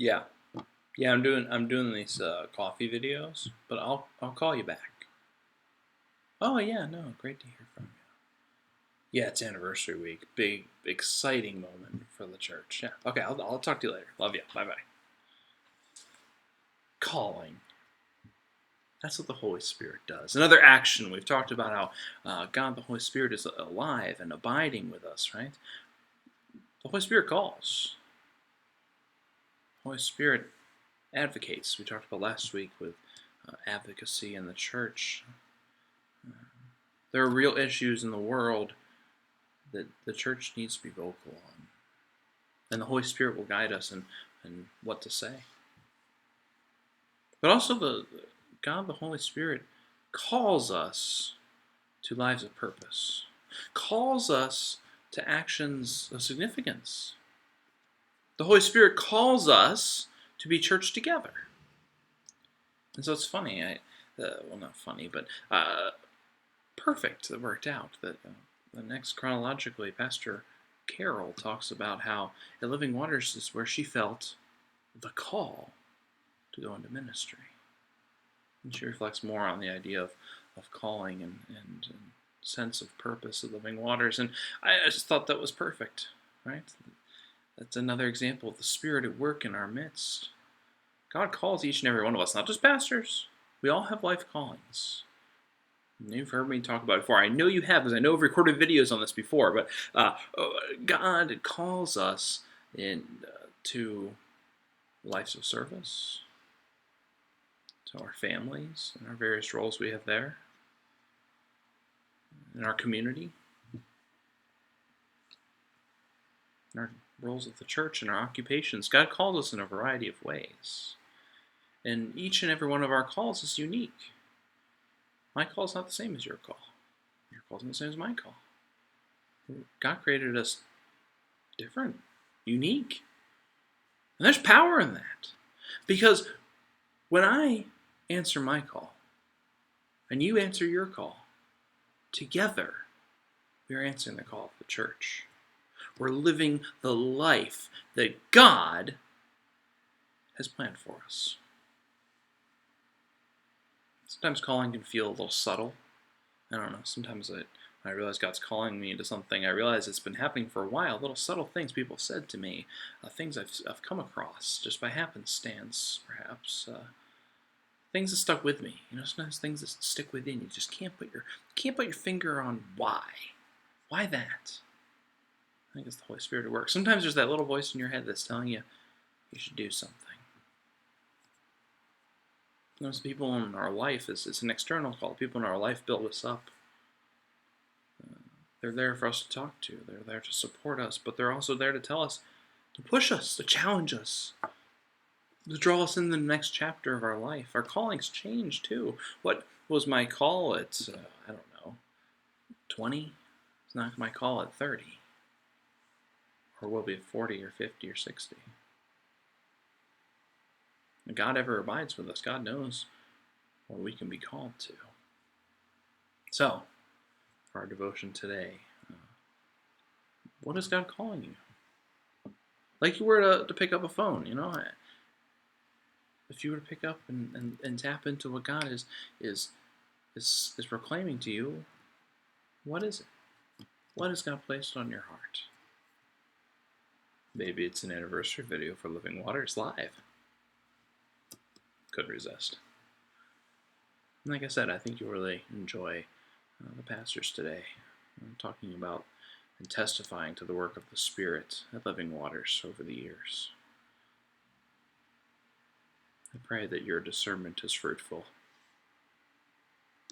Yeah, yeah. I'm doing these coffee videos, but I'll call you back. Oh yeah, no, great to hear from you. Yeah, it's anniversary week. Big, exciting moment for the church. Yeah. Okay, I'll talk to you later. Love you. Bye bye. Calling. That's what the Holy Spirit does. Another action. We've talked about how God, the Holy Spirit, is alive and abiding with us, right? The Holy Spirit calls. The Holy Spirit advocates. We talked about last week with advocacy in the church. There are real issues in the world that the church needs to be vocal on. And the Holy Spirit will guide us in what to say. But also, the God, the Holy Spirit, calls us to lives of purpose, calls us to actions of significance. The Holy Spirit calls us to be church together. And so it's funny, well, not funny, but perfect that worked out that the next chronologically, Pastor Carol talks about how at Living Waters is where she felt the call to go into ministry. And she reflects more on the idea of calling and sense of purpose of Living Waters. And I just thought that was perfect, right? That's another example of the Spirit at work in our midst. God calls each and every one of us, not just pastors. We all have life callings. And you've heard me talk about it before. I know you have, because I know I've recorded videos on this before. But God calls us to lives of service, to our families and our various roles we have there, in our community, in our roles of the church, and our occupations. God calls us in a variety of ways. And each and every one of our calls is unique. My call is not the same as your call. Your call is not the same as my call. God created us different, unique. And there's power in that. Because when I answer my call, and you answer your call, together we are answering the call of the church. We're living the life that God has planned for us. Sometimes calling can feel a little subtle. I don't know, sometimes when I realize God's calling me into something, I realize it's been happening for a while. Little subtle things people said to me, things I've come across just by happenstance, perhaps. Things that stuck with me. Sometimes things that stick within you just can't put your finger on why. Why that? I think it's the Holy Spirit at work. Sometimes there's that little voice in your head that's telling you should do something. Those people in our life, it's an external call. People in our life build us up. They're there for us to talk to. They're there to support us, but they're also there to tell us, to push us, to challenge us, to draw us in the next chapter of our life. Our callings change too. What was my call at, 20? It's not my call at 30. Or will be at 40 or 50 or 60. If God ever abides with us, God knows what we can be called to. So, for our devotion today, what is God calling you? Like you were to pick up a phone, if you were to pick up and tap into what God is proclaiming to you, what is it? What has God placed on your heart? Maybe it's an anniversary video for Living Waters Live. Couldn't resist. And like I said, I think you'll really enjoy the pastors today talking about and testifying to the work of the Spirit at Living Waters over the years. I pray that your discernment is fruitful